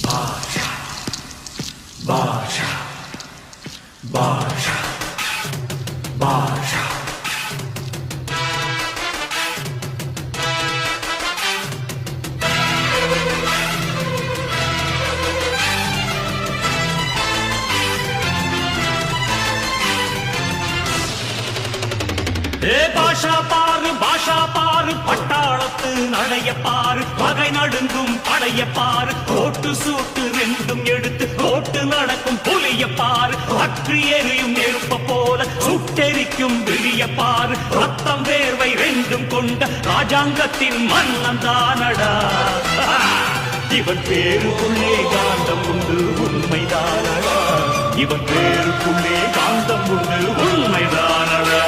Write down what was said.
பாஷா பாஷா பாஷா பாஷா பாஷா பாரு பட்டாளத்து நடைய பாரு பகை நடுங்கும் படைய பாரு கோட்டு சூட்டு ரெண்டும் எடுத்து கோட்டு நடக்கும் புலிய பாரு அற்றி எரியும் நெருப்ப போல சுட்டெரிக்கும் விழிய பாரு ரத்தம் வேர்வை ரெண்டும் கொண்ட ராஜாங்கத்தின் மன்னன் தானடா இவன் பேருக்குள்ளே காந்தம் உண்டு உண்மைதானடா இவன் பேருக்குள்ளே காந்தம் உண்டு உண்மைதானடா